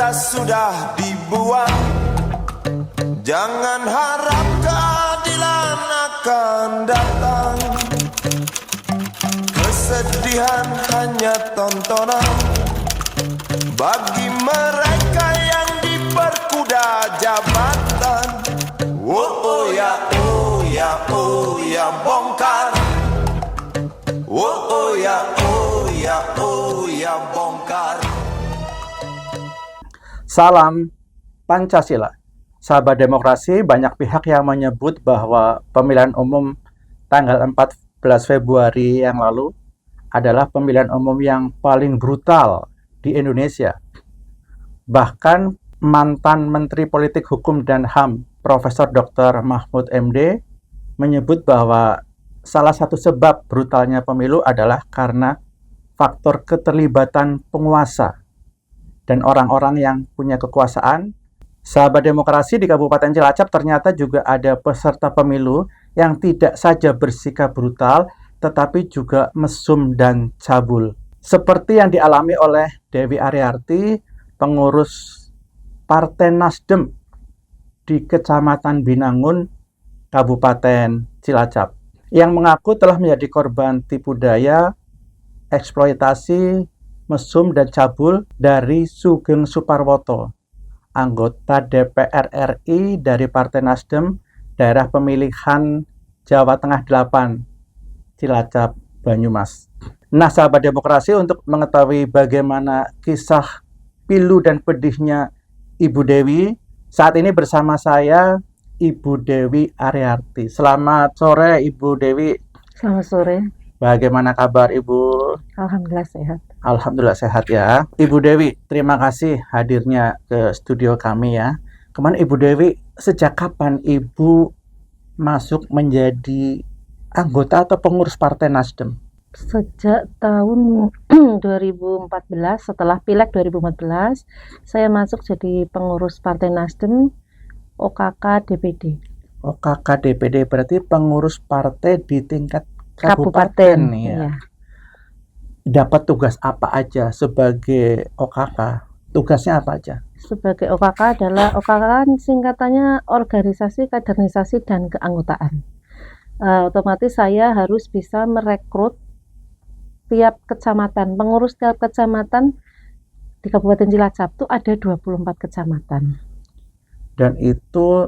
kata sudah dibuang. Jangan harap keadilan akan datang. Kesedihan hanya tontonan bagi mereka yang diperkuda jabatan. Oh ya, oh ya, oh ya, bongkar. Oh ya, oh ya, oh ya, bongkar. Salam Pancasila. Sahabat demokrasi, banyak pihak yang menyebut bahwa pemilihan umum tanggal 14 Februari yang lalu adalah pemilihan umum yang paling brutal di Indonesia. Bahkan mantan Menteri Politik Hukum dan HAM, Profesor Dr. Mahfud MD, menyebut bahwa salah satu sebab brutalnya pemilu adalah karena faktor keterlibatan penguasa dan orang-orang yang punya kekuasaan. Sahabat demokrasi, di Kabupaten Cilacap ternyata juga ada peserta pemilu yang tidak saja bersikap brutal, tetapi juga mesum dan cabul. Seperti yang dialami oleh Dewi Aryarti, pengurus Partai Nasdem di Kecamatan Binangun, Kabupaten Cilacap, yang mengaku telah menjadi korban tipu daya, eksploitasi, mesum dan cabul dari Sugeng Suparwoto, anggota DPR RI dari Partai Nasdem, daerah pemilihan Jawa Tengah 8, Cilacap, Banyumas. Nah, sahabat demokrasi, untuk mengetahui bagaimana kisah pilu dan pedihnya Ibu Dewi, saat ini bersama saya Ibu Dewi Aryarti. Selamat sore Ibu Dewi. Selamat sore. Bagaimana kabar Ibu? Alhamdulillah sehat. Alhamdulillah sehat ya. Ibu Dewi, terima kasih hadirnya ke studio kami ya. Kemarin Ibu Dewi, sejak kapan Ibu masuk menjadi anggota atau pengurus Partai Nasdem? Sejak tahun 2014, setelah Pileg 2014, saya masuk jadi pengurus Partai Nasdem OKK DPD. OKK DPD berarti pengurus partai di tingkat Kabupaten ya. Iya. Dapat tugas apa aja sebagai OKK? Tugasnya apa aja? Sebagai OKK adalah, OKK kan singkatannya organisasi, kaderisasi, dan keanggotaan. Otomatis saya harus bisa merekrut tiap kecamatan, pengurus tiap kecamatan di Kabupaten Cilacap itu ada 24 kecamatan. Dan itu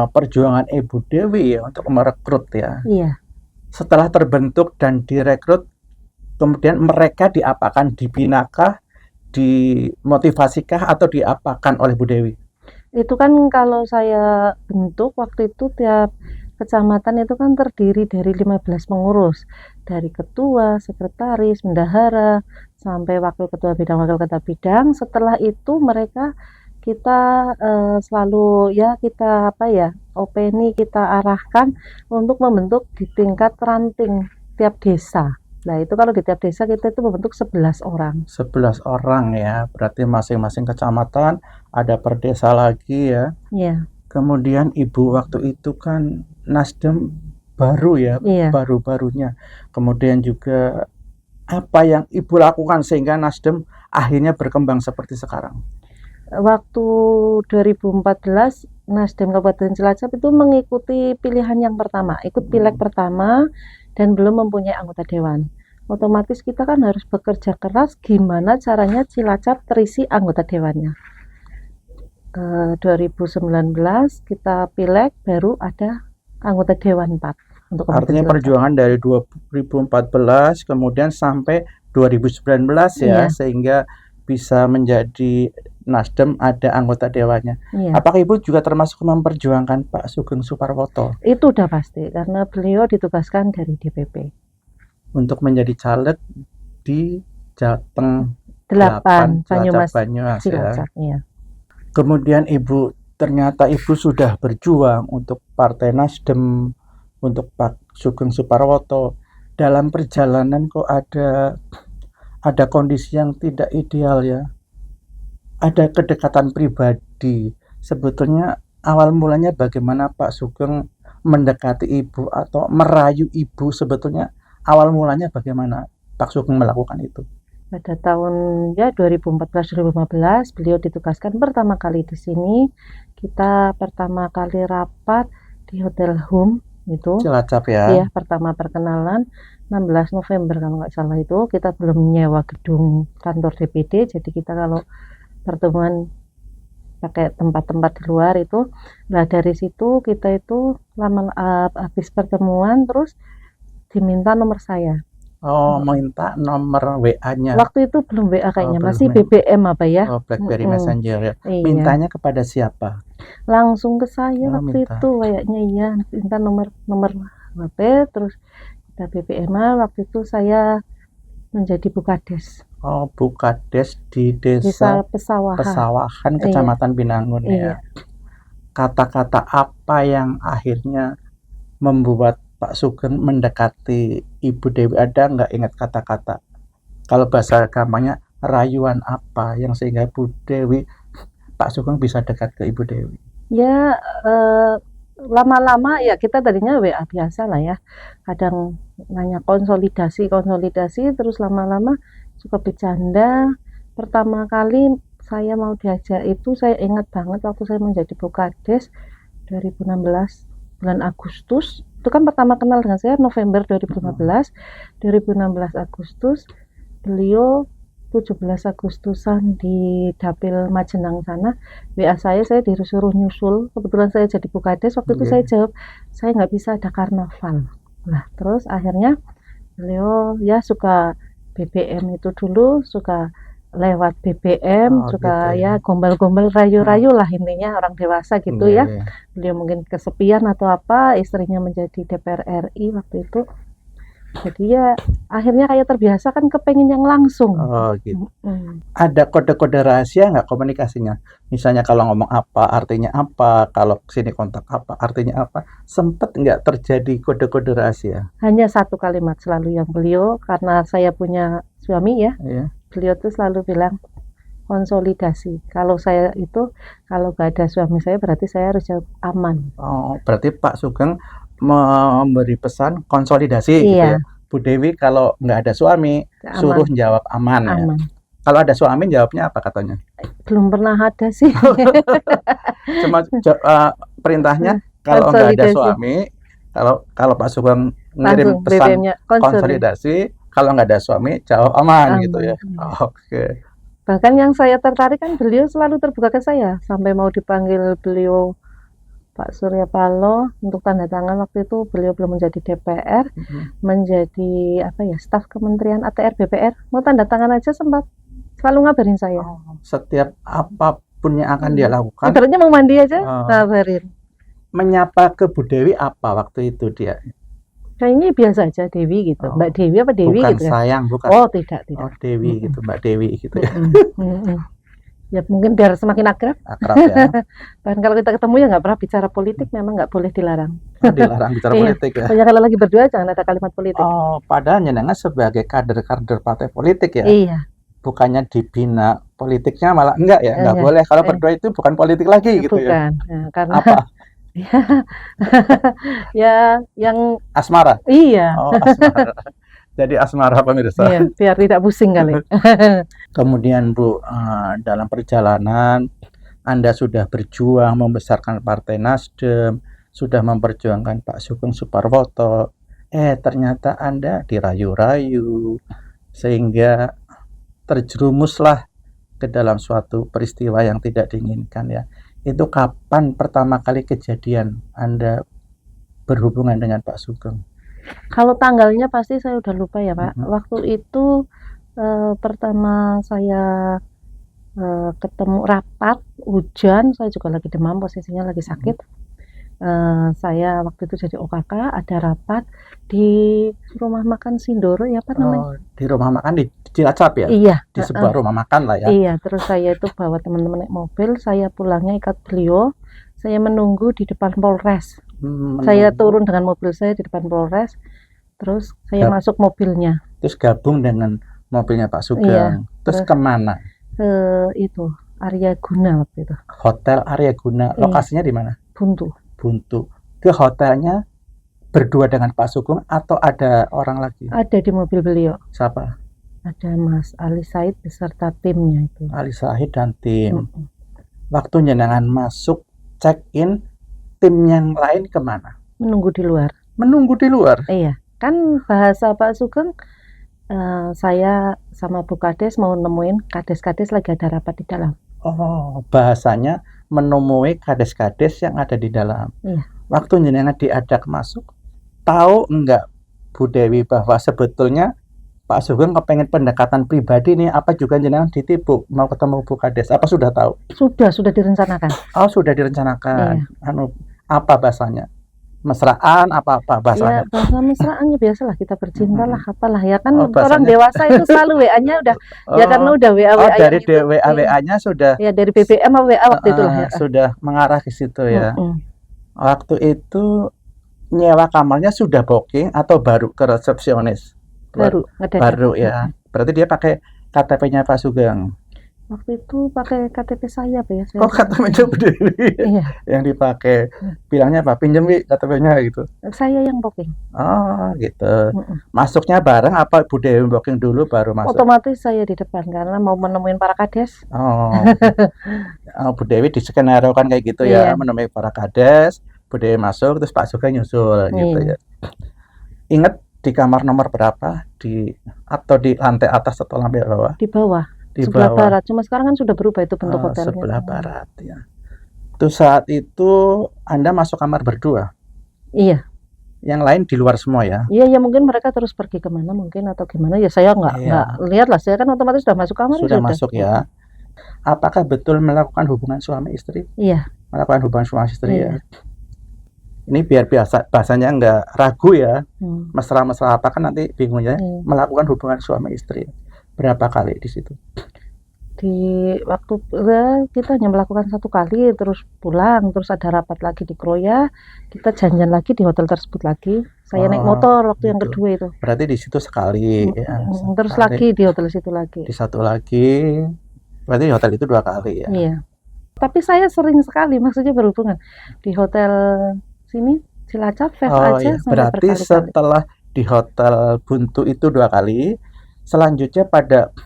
perjuangan Ibu Dewi ya untuk merekrut ya. Iya. Setelah terbentuk dan direkrut, kemudian mereka diapakan, dibinakah, dimotivasikah, atau diapakan oleh Bu Dewi? Itu kan kalau saya bentuk waktu itu tiap kecamatan itu kan terdiri dari 15 pengurus, dari ketua, sekretaris, bendahara, sampai wakil ketua bidang, wakil ketua bidang. Setelah itu mereka kita selalu ya kita opini kita arahkan untuk membentuk di tingkat ranting tiap desa. Nah, itu kalau di tiap desa kita itu membentuk 11 orang. 11 orang ya, berarti masing-masing kecamatan ada per desa lagi ya. Iya. Kemudian Ibu waktu itu kan Nasdem baru ya, Iya. baru-barunya. Kemudian juga apa yang Ibu lakukan sehingga Nasdem akhirnya berkembang seperti sekarang? Waktu 2014 Nasdem Kabupaten Cilacap itu mengikuti pilihan yang pertama, ikut pileg pertama dan belum mempunyai anggota dewan. Otomatis kita kan harus bekerja keras gimana caranya Cilacap terisi anggota dewannya. 2019 kita pileg baru ada anggota dewan 4 untuk Artinya Cilacap. perjuangan dari 2014 kemudian sampai 2019 ya, Iya. sehingga bisa menjadi Nasdem ada anggota dewannya. Iya. Apakah Ibu juga termasuk memperjuangkan Pak Sugeng Suparwoto Itu udah pasti karena beliau ditugaskan dari DPP untuk menjadi caleg di Jateng 8 Cilacap, Banyumas Banyumas ya. Cilacap. Iya. Kemudian Ibu, ternyata Ibu sudah berjuang untuk Partai Nasdem, untuk Pak Sugeng Suparwoto. Dalam perjalanan kok ada kondisi yang tidak ideal ya. Ada kedekatan pribadi. Sebetulnya awal mulanya bagaimana Pak Sugeng mendekati Ibu atau merayu Ibu? Sebetulnya awal mulanya bagaimana Pak Sugeng melakukan itu? pada tahun ya 2014-2015 beliau ditugaskan pertama kali di sini. Kita pertama kali rapat di Hotel Home itu. Cilacap ya. Iya, pertama perkenalan 16 November kalau nggak salah itu. Kita belum nyewa gedung kantor DPD, jadi kita kalau pertemuan pakai tempat-tempat di luar itu. Nah, dari situ kita itu habis pertemuan terus diminta nomor saya. Oh, minta nomor WA-nya. Waktu itu belum WA kayaknya, belum masih ya. BBM apa ya? Oh, BlackBerry Messenger ya. Iya. Mintanya kepada siapa? Langsung ke saya waktu minta. itu kayaknya, iya, minta nomor HP, terus kita BBM. Waktu itu saya menjadi Bukades. Oh, Bukades di desa Pesawahan, Kecamatan Binangun ya. Kata-kata apa yang akhirnya membuat Pak Sugeng mendekati Ibu Dewi? Ada nggak ingat kata-kata? Kalau bahasa gampangnya, rayuan apa yang sehingga Bu Dewi, Pak Sugeng bisa dekat ke Ibu Dewi? Ya, lama-lama ya kita tadinya WA biasa lah ya. Kadang nanya konsolidasi, terus lama-lama suka bercanda. Pertama kali saya mau diajak itu saya ingat banget waktu saya menjadi Bukades 2016 bulan Agustus. Itu kan pertama kenal dengan saya November 2015. 2016 Agustus, beliau 17 Agustusan di Dapil Majenang sana, WA saya disuruh nyusul. Kebetulan saya jadi Bukades, waktu itu saya jawab, saya nggak bisa, ada karnaval. Nah, terus akhirnya beliau ya suka BBM itu dulu, suka lewat BBM, suka gitu ya gombal-gombal, rayu-rayu lah intinya orang dewasa gitu ya. Beliau mungkin kesepian atau apa, istrinya menjadi DPR RI waktu itu. Jadi ya akhirnya kayak terbiasa kan kepengen yang langsung. Oh gitu. Ada kode-kode rahasia nggak komunikasinya? Misalnya kalau ngomong apa artinya apa, kalau sini kontak apa artinya apa. Sempet nggak terjadi kode-kode rahasia? Hanya satu kalimat selalu yang beliau, karena saya punya suami ya. Beliau tuh selalu bilang konsolidasi. Kalau saya itu kalau nggak ada suami saya berarti saya harus jawab aman. Oh, berarti Pak Sugeng memberi pesan konsolidasi gitu ya. Bu Dewi kalau nggak ada suami aman, suruh jawab aman. Ya. Kalau ada suami jawabnya apa katanya? Belum pernah ada sih. Cuma perintahnya kalau nggak ada suami, kalau Pak Sugeng ngirim pesan konsolidasi, kalau nggak ada suami jawab aman gitu ya. Oke. Bahkan yang saya tertarik kan beliau selalu terbuka ke saya, sampai mau dipanggil beliau Pak Surya Paloh untuk tanda tangan. Waktu itu beliau belum menjadi DPR, menjadi apa ya, staf Kementerian ATR BPR, mau tanda tangan aja sempat selalu ngabarin saya. Setiap apapun yang akan dia lakukan, ibaratnya mau mandi aja ngabarin. Menyapa ke Bu Dewi apa waktu itu dia? Kayaknya biasa aja Dewi gitu. Mbak Dewi apa Dewi bukan gitu kan? Sayang, bukan. Oh, tidak. Oh, Dewi gitu, Mbak Dewi gitu ya. Ya mungkin biar semakin akrab. Akrab ya. Bahkan kalau kita ketemu ya nggak pernah bicara politik, memang nggak boleh dilarang. Oh, dilarang bicara politik ya. Pokoknya kalau lagi berdua jangan ada kalimat politik. Oh, padahal nyenengnya sebagai kader-kader partai politik ya. Iya. Bukannya dibina politiknya malah enggak ya, nggak boleh. Kalau berdua itu bukan politik lagi gitu bukan. ya. Nah, karena apa? Ya yang asmara. Iya. Oh, asmara. Jadi asmara pemirsa. Iya, biar tidak pusing kali. Kemudian Bu, dalam perjalanan Anda sudah berjuang membesarkan Partai Nasdem, sudah memperjuangkan Pak Sugeng Suparwoto. Ternyata Anda dirayu-rayu sehingga terjerumuslah ke dalam suatu peristiwa yang tidak diinginkan ya. Itu kapan pertama kali kejadian Anda berhubungan dengan Pak Sugeng? Kalau tanggalnya pasti saya udah lupa ya Pak. Waktu itu pertama saya ketemu rapat, hujan, saya juga lagi demam, posisinya lagi sakit. Saya waktu itu jadi OKK, ada rapat di rumah makan Sindoro ya apa namanya? Di rumah makan di Cilacap ya? Iya. Di sebuah rumah makan lah ya? Iya, terus saya itu bawa teman-teman naik mobil, saya pulangnya ikat beliau, saya menunggu di depan Polres. Saya turun dengan mobil saya di depan Polres, terus saya masuk mobilnya. Terus gabung dengan mobilnya Pak Sugeng. Iya, terus kemana? Ke itu, Arya Guna waktu itu. Hotel Arya Guna, lokasinya di mana? Buntu. Ke hotelnya berdua dengan Pak Sugeng atau ada orang lagi? Ada di mobil beliau. Siapa? Ada Mas Ali Said beserta timnya itu. Ali Sahid dan tim. Mm-mm. Waktu jenengan masuk check-in, tim yang lain kemana? Menunggu di luar. Menunggu di luar. Iya, kan bahasa Pak Sugeng, saya sama Bu Kades mau nemuin kades-kades lagi ada rapat di dalam. Oh, bahasanya menemui kades-kades yang ada di dalam. Iya. Waktu jenengan diajak masuk, tahu enggak Bu Dewi bahwa sebetulnya Pak Sugeng kepengen pendekatan pribadi nih, apa juga jenengan ditipu mau ketemu Bu Kades? Apa sudah tahu? Sudah direncanakan. Oh, sudah direncanakan. Apa bahasanya? Mesraan apa Ya, bahasanya? bahasa mesraannya biasalah kita bercinta lah, apalah ya kan Oh, orang bahasanya. dewasa itu selalu WA-nya udah ya karena udah WA Oh, dari yang itu. WA-nya sudah Ya dari BBM atau WA waktu itu lah ya. sudah mengarah ke situ ya. Mm-mm. Waktu itu nyewa kamarnya sudah booking atau baru ke resepsionis? Baru ngedadak. Baru ya. Berarti dia pakai KTP-nya Pak Sugeng. Waktu itu pakai KTP saya Pak ya. Oh, KTP-nya Bu Dewi Iya, yang dipakai. Bilangnya Pak, pinjem Wi KTP-nya gitu. saya yang booking. Oh, gitu. Mm-mm. Masuknya bareng apa Bu Dewi booking dulu baru masuk? Otomatis saya di depan karena mau menemuin para kades. Oh, Bu Dewi diskenariokan kayak gitu ya, Iya. menemui para kades, Bu Dewi masuk, terus Pak Sugeng nyusul gitu Iya. ya. Ingat di kamar nomor berapa? Atau di lantai atas atau lantai bawah? Di bawah, Di sebelah bawah. barat. Cuma sekarang kan sudah berubah itu bentuk hotelnya. Sebelah barat ya. Itu saat itu Anda masuk kamar berdua. Iya, Yang lain di luar semua ya. iya ya mungkin mereka terus pergi kemana mungkin atau gimana ya saya nggak Iya. lihat lah, saya kan otomatis sudah masuk kamar Sudah masuk ya. Apakah betul melakukan hubungan suami istri? Iya, Melakukan hubungan suami istri Iya. ya. Ini biar bahasanya nggak ragu ya. hmm. Mesra-mesra apa kan nanti bingungnya. Iya. Melakukan hubungan suami istri. Berapa kali di situ? Di waktu kita hanya melakukan 1 kali terus pulang, terus ada rapat lagi di Kroya, kita janjian lagi di hotel tersebut lagi. Saya naik Oh, motor waktu yang gitu. kedua itu. Berarti di situ sekali ya. Terus sekali. lagi di hotel situ lagi. Di satu lagi. Berarti di hotel itu 2 kali ya. Iya. Tapi saya sering sekali maksudnya berhubungan di hotel sini Cilacap Fave Oh aja iya, sampai berarti berkali-kali. setelah di hotel Buntu itu 2 kali, selanjutnya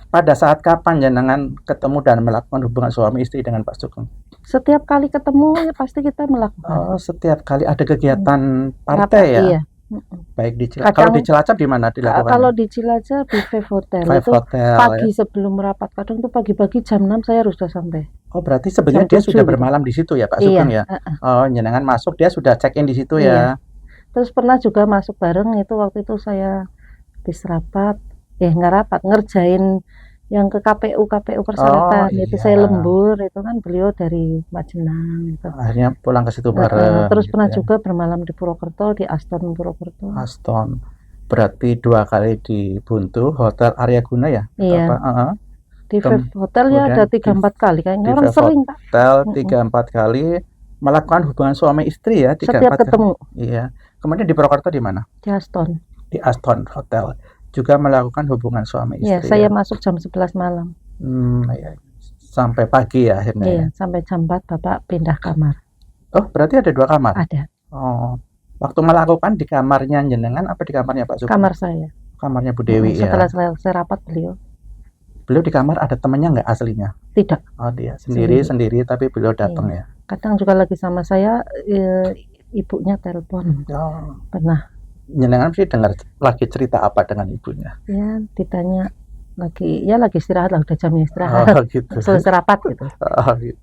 pada saat kapan jenengan ketemu dan melakukan hubungan suami istri dengan Pak Sugeng? Setiap kali ketemu ya pasti kita melakukan Oh, setiap kali ada kegiatan rapat, partai ya? iya. Baik di Cilacap. Kalau di Cilacap di mana dilakukan? Kalau di Cilacap di Fave Hotel Five itu Hotel pagi ya. sebelum rapat, kadang tuh pagi-pagi jam 6 saya harus sudah sampai. Oh, berarti sebenarnya Jam dia 7 sudah gitu. bermalam di situ ya Pak Iya, Sugeng ya? Oh, jenengan masuk dia sudah check in di situ ya. Terus pernah juga masuk bareng itu waktu itu saya habis rapat, nggak rapat, ngerjain yang ke KPU persyaratan Oh, itu iya. saya lembur itu kan beliau dari Majenang gitu. Akhirnya pulang ke situ bareng. Terus gitu pernah ya. juga bermalam di Purwokerto di Aston Purwokerto. Aston. Berarti 2 kali di Buntu, Hotel Arya Guna ya? Iya. Apa? Di Fave Hotel ya kemudian ada di 3-4 kali kayaknya di orang Fave sering Pak Hotel 3-4 kali melakukan hubungan suami istri ya, 3-4 setiap kali. ketemu Iya. Kemudian di Purwokerto di mana? di Aston. Di Aston Hotel juga melakukan hubungan suami Iya, istri. saya ya. masuk jam 11 malam. Iya. Sampai pagi ya akhirnya. Iya, ya. sampai jam 4 Bapak pindah kamar. Oh, berarti ada 2 kamar. Ada Oh. Waktu melakukan di kamarnya jenengan apa di kamarnya Pak Sugeng? kamar saya. Kamarnya Bu Dewi ya. Setelah saya rapat beliau. Beliau di kamar ada temannya nggak aslinya? Tidak. Oh, dia sendiri tapi beliau datang ya. Kadang juga lagi sama saya ibunya telepon. Oh. Pernah Jenengan sih dengar lagi cerita apa dengan ibunya? ya ditanya lagi istirahat lah, udah jamnya istirahat. Oh, gitu. Selesai rapat gitu. Oh, gitu.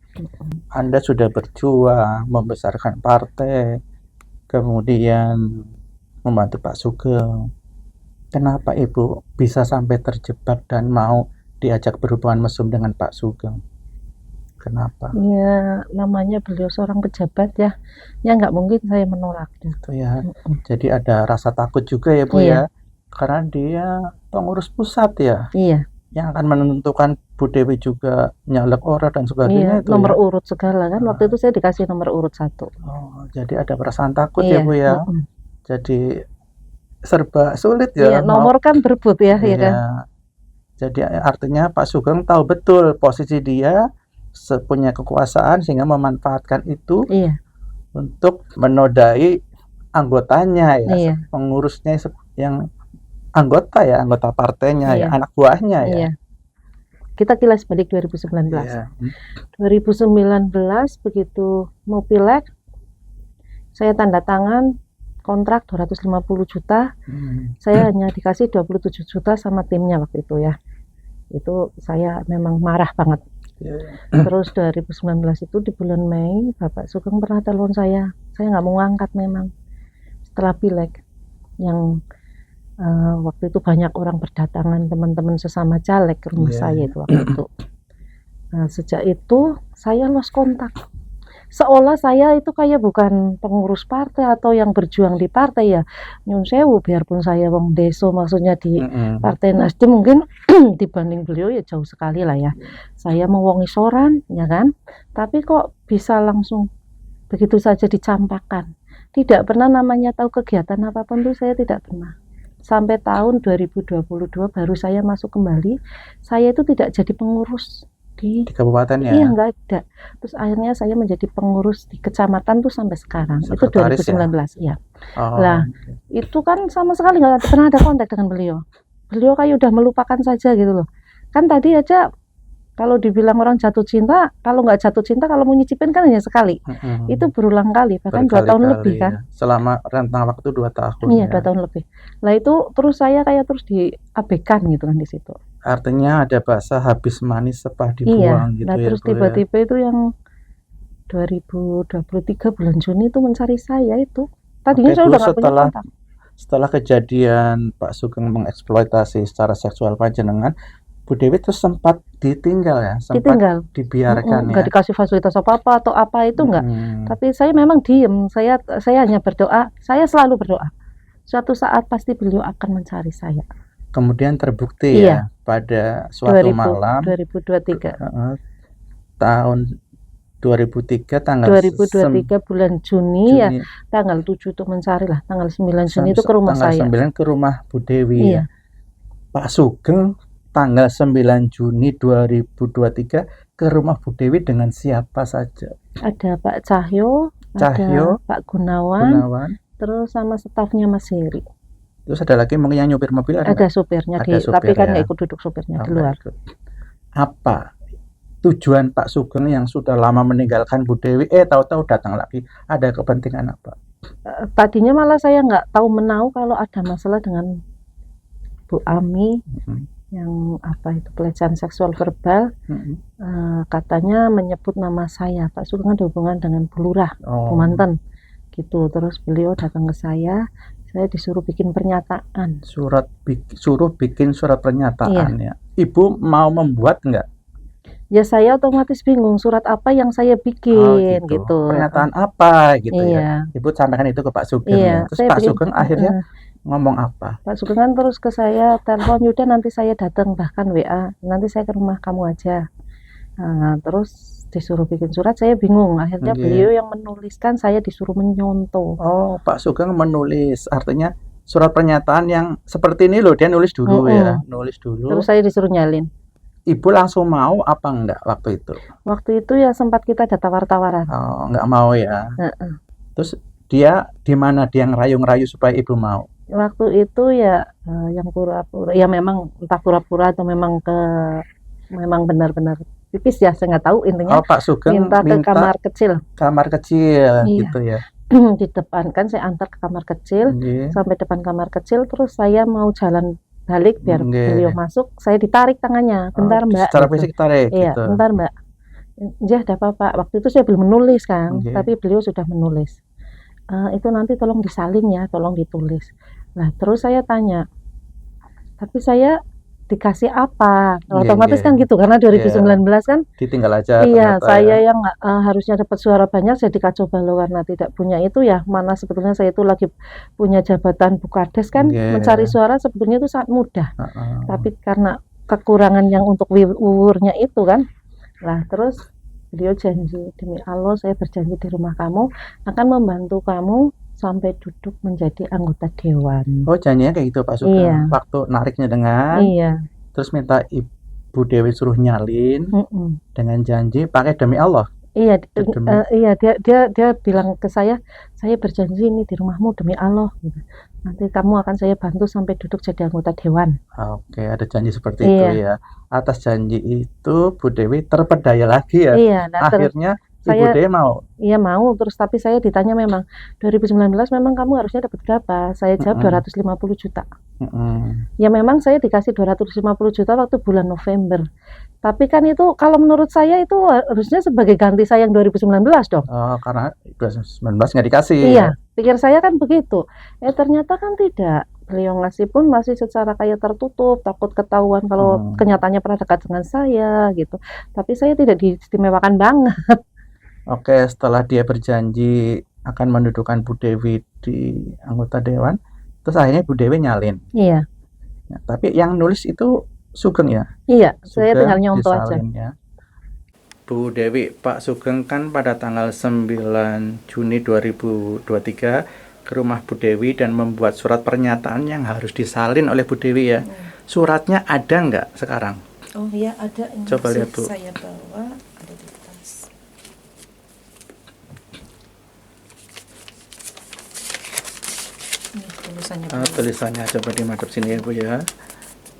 Anda sudah berjuang membesarkan partai, kemudian membantu Pak Sugeng. Kenapa Ibu bisa sampai terjebak dan mau diajak berhubungan mesum dengan Pak Sugeng? Kenapa? Ya namanya beliau seorang pejabat ya. Ya nggak mungkin saya menolaknya. Itu ya. Jadi ada rasa takut juga ya Bu Iya. ya. Karena dia pengurus pusat ya. Iya. Yang akan menentukan Bu Dewi juga nyalek orang dan sebagainya Iya, itu nomor ya. urut segala kan. Waktu itu saya dikasih nomor urut 1. Oh, jadi ada perasaan takut ya Iya. Bu ya. Jadi serba sulit ya. Iya, nomor kan berebut ya, ya kan. Iya. Jadi artinya Pak Sugeng tahu betul posisi dia punya kekuasaan sehingga memanfaatkan itu Iya, untuk menodai anggotanya ya, iya. pengurusnya yang anggota partainya ya, Iya, anak buahnya ya. iya. Kita kilas balik 2019. Iya. 2019 begitu mau pileg, saya tanda tangan kontrak 250 juta. Saya hanya dikasih 27 juta sama timnya waktu itu ya. Itu saya memang marah banget. Iya. Terus 2019 itu di bulan Mei, Bapak Sugeng pernah telepon saya nggak mau ngangkat memang. Setelah pileg, yang waktu itu banyak orang berdatangan, teman-teman sesama caleg ke rumah Iya, saya itu waktu itu. Nah, sejak itu saya lost kontak. Seolah saya itu kayak bukan pengurus partai atau yang berjuang di partai ya. Nyun sewu, biarpun saya wong deso, maksudnya di Partai Nasdem mungkin dibanding beliau ya jauh sekali lah ya. Saya mau wong isoran, ya kan? Tapi kok bisa langsung begitu saja dicampakkan. Tidak pernah namanya tahu kegiatan apapun tuh saya tidak pernah. Sampai tahun 2022 baru saya masuk kembali. Saya itu tidak jadi pengurus di kabupaten ya. Iya, nggak ada. Terus akhirnya saya menjadi pengurus di kecamatan tuh sampai sekarang. Itu Sekretaris 2019 ya. Oh, Lah, itu kan sama sekali nggak pernah ada kontak dengan beliau. Beliau kayak udah melupakan saja gitu loh. Kan tadi aja kalau dibilang orang jatuh cinta, kalau nggak jatuh cinta, kalau mau nyicipin kan hanya sekali. Itu berulang kali, bahkan 2 tahun lebih kan. ya. Selama rentang waktu 2 tahun Iya, ya. 2 tahun lebih. Lah itu terus saya kayak terus diabaikan gitu kan di situ. Artinya ada bahasa habis manis sepah Iya, dibuang gitu nah ya, terus Bu, ya. tiba-tiba itu yang 2023 bulan Juni itu mencari saya itu. Tadinya Oke, saya Bu, udah nggak punya kontak. setelah kejadian Pak Sugeng mengeksploitasi secara seksual panjenengan, Bu Dewi terus sempat ditinggal ya, sempat Ditinggal. dibiarkan Nggak ya. dikasih fasilitas apa-apa atau apa itu nggak. Tapi saya memang diem. Saya hanya berdoa. Saya selalu berdoa. Suatu saat pasti beliau akan mencari saya. Kemudian terbukti Iya. ya pada suatu malam 2023. Tahun 2003 tanggal 2023 bulan Juni ya, Juni. tanggal 7 itu mencari lah, tanggal 9 Juni itu ke rumah tanggal saya. 9 ke rumah Bu Dewi Iya. ya. Pak Sugeng tanggal 9 Juni 2023 ke rumah Bu Dewi dengan siapa saja? Ada Pak Cahyo, ada Pak Gunawan, terus sama stafnya Mas Heri. Terus ada lagi mungkin yang nyupir mobil Ada supirnya tapi kan nggak ikut duduk supirnya di luar. Apa tujuan Pak Sugeng yang sudah lama meninggalkan Bu Dewi, tahu-tahu datang lagi, ada kepentingan apa? Tadinya malah saya nggak tahu menau kalau ada masalah dengan Bu Ami yang apa itu pelecehan seksual verbal. Katanya menyebut nama saya. Pak Sugeng ada hubungan dengan Bu Lurah, Bu Manten gitu. Terus beliau datang ke saya disuruh bikin pernyataan. Suruh bikin surat pernyataan ya. Ibu mau membuat enggak? Ya saya otomatis bingung surat apa yang saya bikin gitu. Pernyataan apa gitu ya. Ibu sampaikan itu ke Pak Sugeng. Iya, Terus Pak Sugeng akhirnya ngomong apa? Pak Sugeng kan terus ke saya telepon, Yuda nanti saya datang, bahkan WA, nanti saya ke rumah kamu aja. Nah, terus disuruh bikin surat, saya bingung. Akhirnya beliau yang menuliskan, saya disuruh menyontoh. Oh, Pak Sugeng menulis, artinya surat pernyataan yang seperti ini loh, dia nulis dulu ya, nulis dulu. Terus saya disuruh nyalin. Ibu langsung mau apa enggak waktu itu? Waktu itu ya sempat kita ada tawar-tawaran. Oh, enggak mau ya. Terus dia di mana dia ngerayu-ngerayu supaya ibu mau? Waktu itu ya yang pura-pura, ya memang entah pura-pura atau memang benar-benar pipis ya, saya nggak tahu intinya. Oh, Pak Sugeng minta ke kamar kecil. Kamar kecil gitu ya. Di depan kan saya antar ke kamar kecil, sampai depan kamar kecil, terus saya mau jalan balik biar beliau masuk, saya ditarik tangannya, bentar Mbak. Secara fisik tarik iya, gitu. Bentar Mbak. Ya, ada apa-apa. Waktu itu saya belum menulis kan, tapi beliau sudah menulis. Itu nanti tolong disalin ya, tolong ditulis. Nah, terus saya tanya, tapi saya dikasih apa? Otomatis kan gitu, karena 2019 kan ditinggal aja. Iya, saya yang harusnya dapat suara banyak jadi kacau balau karena tidak punya itu ya. Mana sebetulnya saya itu lagi punya jabatan Bukades kan, mencari suara sebetulnya itu sangat mudah. Tapi karena kekurangan yang untuk wuwurnya itu kan. Nah, terus beliau janji, demi Allah saya berjanji di rumah kamu akan membantu kamu sampai duduk menjadi anggota dewan. Oh, janjinya kayak gitu Pak Sugeng. Iya. Waktu nariknya dengan terus minta Ibu Dewi suruh nyalin dengan janji pakai demi Allah. Iya, Demi iya dia bilang ke saya berjanji ini di rumahmu demi Allah gitu. Nanti kamu akan saya bantu sampai duduk jadi anggota dewan. oke, ada janji seperti itu Iya, ya. Atas janji itu Bu Dewi terpedaya lagi ya. iya. Nah, terus Akhirnya Ibu saya Dewi mau. iya mau, terus tapi saya ditanya memang 2019 memang kamu harusnya dapat berapa? Saya jawab Mm-mm, 250 juta. mm-mm. Ya memang saya dikasih 250 juta waktu bulan November. Tapi kan itu kalau menurut saya itu harusnya sebagai ganti saya yang 2019 dong. Oh, karena 2019 nggak dikasih ya. Iya, pikir saya kan begitu. Ternyata kan tidak. Beliau ngasih pun masih secara kayak tertutup, takut ketahuan kalau Hmm. kenyataannya pernah dekat dengan saya gitu. Tapi saya tidak diistimewakan banget. Oke, setelah dia berjanji akan mendudukan Bu Dewi di anggota dewan, terus akhirnya Bu Dewi nyalin. Iya, Ya, tapi yang nulis itu Sugeng ya, iya, saya tinggal Sugeng nyontoh aja. disalin ya. Bu Dewi, Pak Sugeng kan pada tanggal 9 Juni 2023 ke rumah Bu Dewi dan membuat surat pernyataan yang harus disalin oleh Bu Dewi ya. Suratnya ada nggak sekarang? Oh iya ada ini. Coba lihat, Bu. Saya bawa ada di tas. Ini tulisannya. Tulisannya coba dimadep sini ya Bu ya.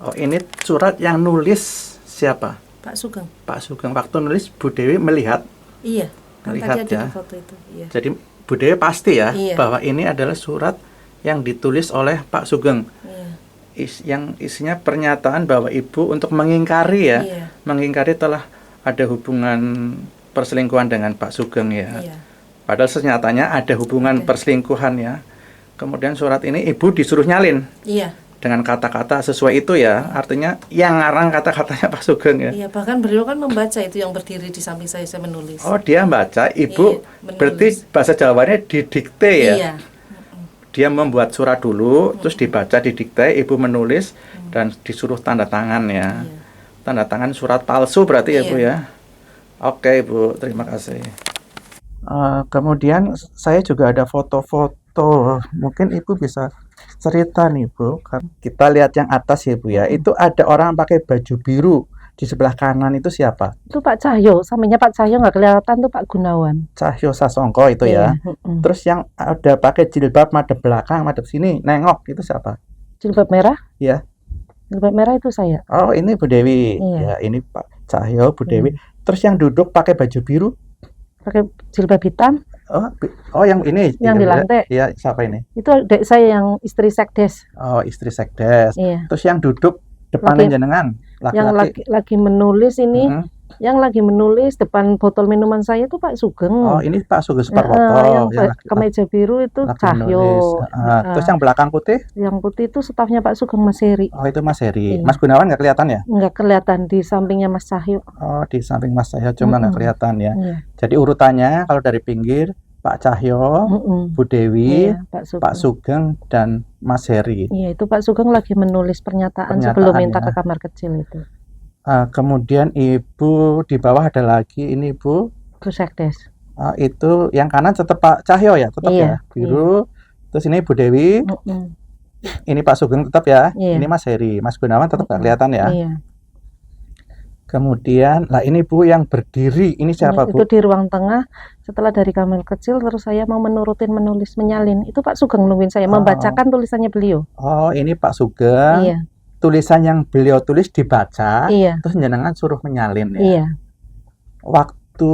Oh, ini surat yang nulis siapa? Pak Sugeng. Pak Sugeng. Waktu nulis Bu Dewi melihat. Iya, kan Lihat tadi ada ya. di foto itu. Iya. Jadi Bu Dewi pasti ya Iya. bahwa ini adalah surat yang ditulis oleh Pak Sugeng. Iya. Yang isinya pernyataan bahwa ibu untuk mengingkari ya, Iya. mengingkari telah ada hubungan perselingkuhan dengan Pak Sugeng ya. Iya. Padahal senyatanya ada hubungan Ada. perselingkuhan ya. Kemudian surat ini ibu disuruh nyalin Iya. dengan kata-kata sesuai itu ya. Artinya yang ngarang kata-katanya Pak Sugeng ya. Iya, bahkan beliau kan membaca itu yang berdiri di samping saya menulis. Oh, dia baca, ibu Iya, menulis. berarti bahasa Jawanya didikte ya. Iya. Dia membuat surat dulu, terus dibaca, didikte, ibu menulis dan disuruh tanda tangan ya. Iya. Tanda tangan surat palsu berarti ya Iya. Bu ya. Oke Bu, terima kasih. Kemudian saya juga ada foto-foto, mungkin ibu bisa cerita nih Bu. Kita lihat yang atas ya Bu ya, itu ada orang pakai baju biru. Di sebelah kanan itu siapa? Itu Pak Cahyo, sampingnya Pak Cahyo nggak kelihatan tuh Pak Gunawan. Cahyo Sasongko itu ya. Iya, mm-mm. Terus yang ada pakai jilbab madep belakang, madep sini, nengok itu siapa? Jilbab merah? Iya. Jilbab merah itu saya. Oh, ini Bu Dewi. Iya. Ya, ini Pak Cahyo, Bu Dewi. Terus yang duduk pakai baju biru? Pakai jilbab hitam. Oh, yang ini. Yang di lantai. Iya, siapa ini? Itu adik saya yang istri sekdes. Oh, istri sekdes. Iya. Terus yang duduk depan Laki- jenengan, Yang laki-laki. lagi menulis ini, Mhm. yang lagi menulis depan botol minuman saya itu Pak Sugeng. Oh, ini Pak Sugeng Nah, Suparwoto. yang laki- kemeja biru itu laki Cahyo. menulis. Terus yang belakang putih? Yang putih itu stafnya Pak Sugeng, Mas Heri. Oh, itu Mas Heri. Iya. Mas Gunawan nggak kelihatan ya? Nggak kelihatan di sampingnya Mas Cahyo. Oh, di samping Mas Cahyo cuma nggak Mm-mm. kelihatan ya. Iya. Jadi urutannya kalau dari pinggir Pak Cahyo, Mm-mm. Bu Dewi, Iya, Pak Sugeng. Pak Sugeng dan Mas Heri. Iya, itu Pak Sugeng lagi menulis pernyataan Pernyataan, sebelum minta ya. ke kamar kecil itu. Kemudian Ibu di bawah ada lagi ini Bu. Bu Sekdes. Itu yang kanan tetap Pak Cahyo ya, tetap Iya, ya. Biru. Terus ini Bu Dewi, Mm-mm. ini Pak Sugeng tetap ya. Iya. Ini Mas Heri, Mas Gunawan tetap nggak Mm-mm. kelihatan ya. Iya. Kemudian, lah ini Bu yang berdiri, ini siapa Itu Bu? di ruang tengah. Setelah dari kamar kecil, terus saya mau menurutin menulis menyalin. Itu Pak Sugeng nungguin saya Oh. membacakan tulisannya beliau. Oh, ini Pak Sugeng. Iya, Tulisan yang beliau tulis dibaca, iya, terus jenengan suruh menyalin ya. iya. Waktu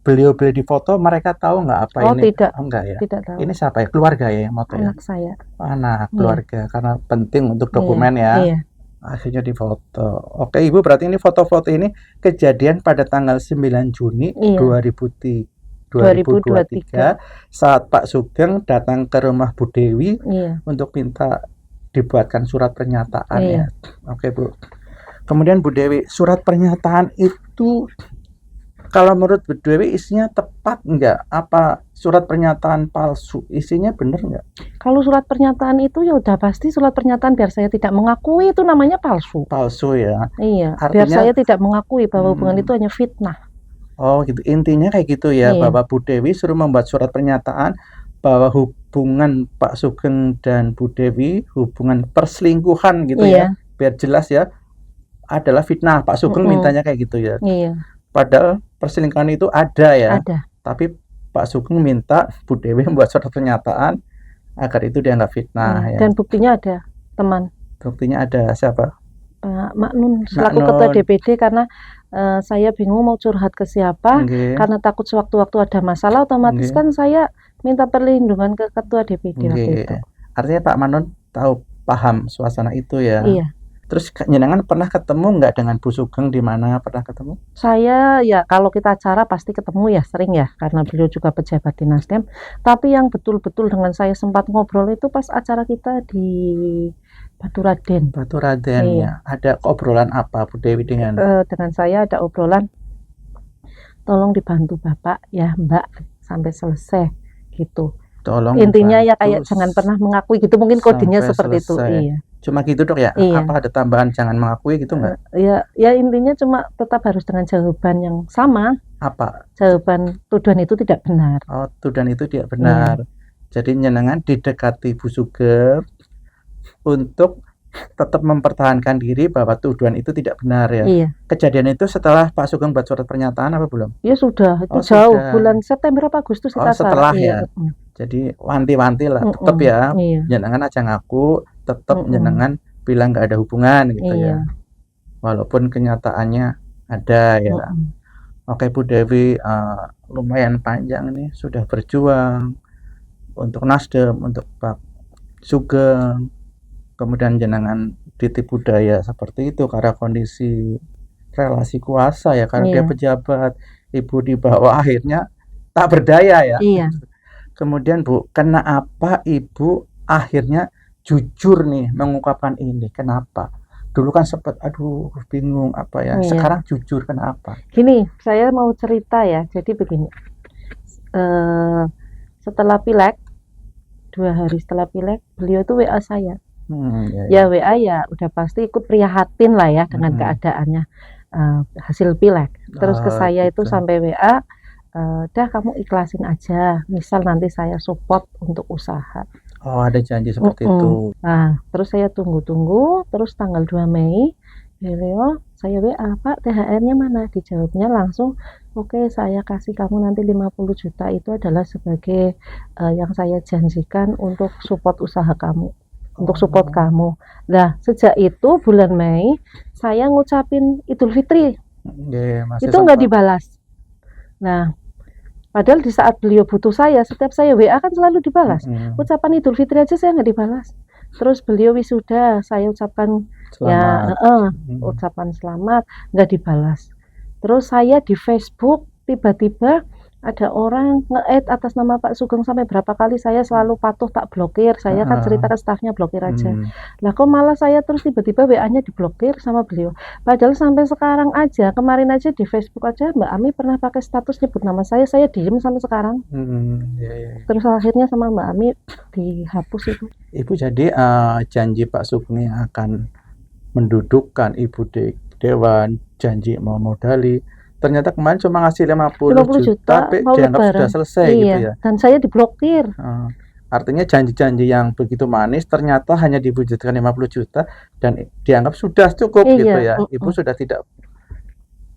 beliau di foto, mereka tahu nggak apa Oh, ini? tidak. Oh, enggak ya. Tidak tahu. Ini siapa ya? Keluarga ya yang foto ya? Anak saya. Anak, Iya. keluarga. Karena penting untuk Iya, dokumen ya. Iya. Akhirnya difoto. Oke, Ibu, berarti ini foto-foto ini kejadian pada tanggal 9 Juni Iya. 2023 saat Pak Sugeng datang ke rumah Bu Dewi Iya. untuk minta dibuatkan surat pernyataan Iya. ya. Oke, Bu. Kemudian Bu Dewi, surat pernyataan itu kalau menurut Bu Dewi isinya tepat nggak? Apa surat pernyataan palsu? Isinya benar nggak? Kalau surat pernyataan itu ya udah pasti surat pernyataan biar saya tidak mengakui itu namanya palsu. Palsu ya. Iya, biar Artinya- saya tidak mengakui bahwa hubungan Hmm. itu hanya fitnah. Oh gitu, intinya kayak gitu ya, Iya. bahwa Bu Dewi suruh membuat surat pernyataan bahwa hubungan Pak Sugeng dan Bu Dewi, hubungan perselingkuhan gitu ya, Iya, biar jelas ya, adalah fitnah. Pak Sugeng Mm-mm. mintanya kayak gitu ya. iya, Padahal perselingkuhan itu ada ya. Ada. Tapi Pak Sugeng minta Bu Dewi membuat surat pernyataan agar itu dianggap fitnah ya. Dan buktinya ada, teman. Buktinya ada siapa? Mak Nun selaku Nun. ketua DPD, karena saya bingung mau curhat ke siapa, Nggih. karena takut sewaktu-waktu ada masalah, otomatis Nggih. kan saya minta perlindungan ke ketua DPD waktu Nggih. itu. Artinya Pak Manon paham suasana itu ya. Iya. Terus jenengan pernah ketemu nggak dengan Bu Sugeng, di mana pernah ketemu? Saya ya kalau kita acara pasti ketemu ya, sering ya, karena beliau juga pejabat di Nasdem. Tapi yang betul-betul dengan saya sempat ngobrol itu pas acara kita di Baturaden. Baturaden Iya. ya. Ada obrolan apa Bu Dewi dengan Dengan saya ada obrolan, tolong dibantu Bapak ya Mbak sampai selesai gitu. tolong Intinya ya bantu kayak jangan pernah mengakui gitu, mungkin kodenya sampai seperti itu. selesai. Iya. Cuma gitu dok ya? Iya. Apa ada tambahan jangan mengakui gitu nggak? Ya intinya cuma tetap harus dengan jawaban yang sama. Apa? Jawaban tuduhan itu tidak benar. Oh, tuduhan itu tidak benar. Jadi jenengan didekati Bu Sugeng untuk tetap mempertahankan diri bahwa tuduhan itu tidak benar ya. Iya. Kejadian itu setelah Pak Sugeng buat surat pernyataan apa belum? Ya sudah, itu Oh, jauh sudah. bulan September apa Agustus Oh, kita setelah Iya. ya. Jadi wanti-wanti lah, tetap ya. Iya. Jenengan aja ngaku, tetap Mm-mm. jenengan bilang nggak ada hubungan gitu Iya. ya. Walaupun kenyataannya ada ya. Oke Bu Dewi, lumayan panjang nih sudah berjuang untuk Nasdem, untuk Pak Sugeng, kemudian jenengan ditipu daya seperti itu karena kondisi relasi kuasa ya, karena dia Iya. pejabat, ibu di bawah, akhirnya tak berdaya ya. Iya. Kemudian Bu, kenapa ibu akhirnya jujur nih mengungkapkan ini? Kenapa? Dulu kan sempat aduh bingung apa ya. Iya. Sekarang jujur kenapa? Gini, saya mau cerita ya. Jadi begini, setelah pileg, 2 hari setelah pileg, beliau itu WA saya. Ya WA ya udah pasti ikut prihatin lah ya dengan keadaannya hasil pileg. Terus ke saya itu gitu. sampai WA, dah kamu ikhlasin aja, misal nanti saya support untuk usaha. Oh, ada janji seperti itu. Nah, terus saya tunggu-tunggu, terus tanggal 2 Mei, beliau saya WA, Pak, THR-nya mana? Dijawabnya langsung, oke, saya kasih kamu nanti 50 juta, itu adalah sebagai yang saya janjikan untuk support usaha kamu, untuk support kamu. Nah, sejak itu bulan Mei, saya ngucapin Idul Fitri, Masih itu nggak sempat. dibalas. Nah, padahal di saat beliau butuh saya, setiap saya WA kan selalu dibalas. Ucapan Idul Fitri aja saya nggak dibalas. Terus beliau wisuda, saya ucapkan Selamat. ucapan selamat, nggak dibalas. Terus saya di Facebook tiba-tiba ada orang nge-add atas nama Pak Sugeng sampai berapa kali, saya selalu patuh tak blokir. Saya kan cerita ke stafnya blokir aja. Lah kok malah saya terus tiba-tiba WA-nya diblokir sama beliau. Padahal sampai sekarang aja, kemarin aja di Facebook aja Mbak Ami pernah pakai status nyebut nama saya diem sampai sekarang. Terus akhirnya sama Mbak Ami dihapus itu. Ibu jadi janji Pak Sugeng akan mendudukkan Ibu di Dewan, janji mau modali. Ternyata kemarin cuma ngasih 50 juta, tapi dianggap sudah selesai gitu ya. Dan saya diblokir. Artinya janji-janji yang begitu manis ternyata hanya diwujudkan 50 juta dan dianggap sudah cukup gitu ya. Ibu sudah tidak.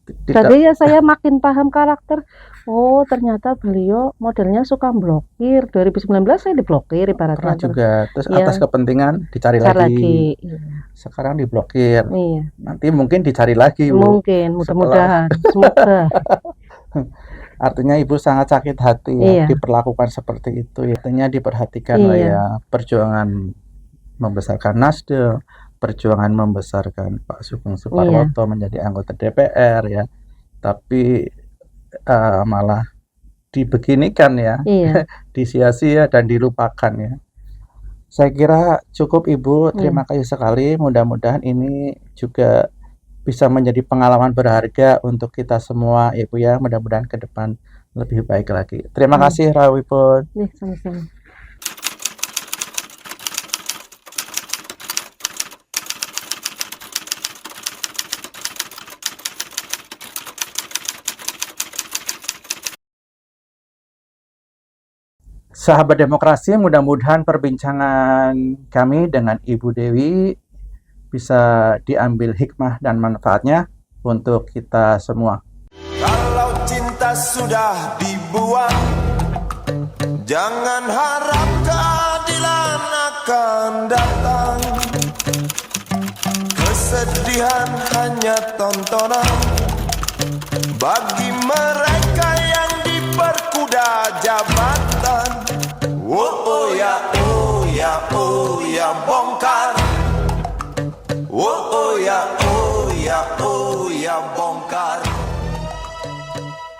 Jadi ya saya makin paham karakter. Oh, ternyata beliau modelnya suka blokir. 2019 saya diblokir ibaratnya. Pernah juga. Terus Iya. atas kepentingan dicari lagi. Iya. Sekarang diblokir. Iya. Nanti mungkin dicari lagi, Bu. Mungkin, mudah-mudahan. Semoga. Artinya Ibu sangat sakit hati ya, Iya. diperlakukan seperti itu. Artinya diperhatikan lah Iya. ya, perjuangan membesarkan Nasdem, perjuangan membesarkan Pak Sugeng Suparwoto menjadi anggota DPR ya. Tapi malah dibeginikan ya, Iya. disia-sia dan dilupakan ya. Saya kira cukup Ibu, terima kasih sekali. Mudah-mudahan ini juga bisa menjadi pengalaman berharga untuk kita semua Ibu ya. Mudah-mudahan ke depan lebih baik lagi. Terima kasih Rawipun. Nih, sama-sama. Sahabat demokrasi, mudah-mudahan perbincangan kami dengan Ibu Dewi bisa diambil hikmah dan manfaatnya untuk kita semua. Kalau cinta sudah dibuang, jangan harap keadilan akan datang. Kesedihan hanya tontonan bagi mereka yang diperkuda jabatan. Oh ya, oh ya, oh ya, bongkar. Oh ya, oh ya,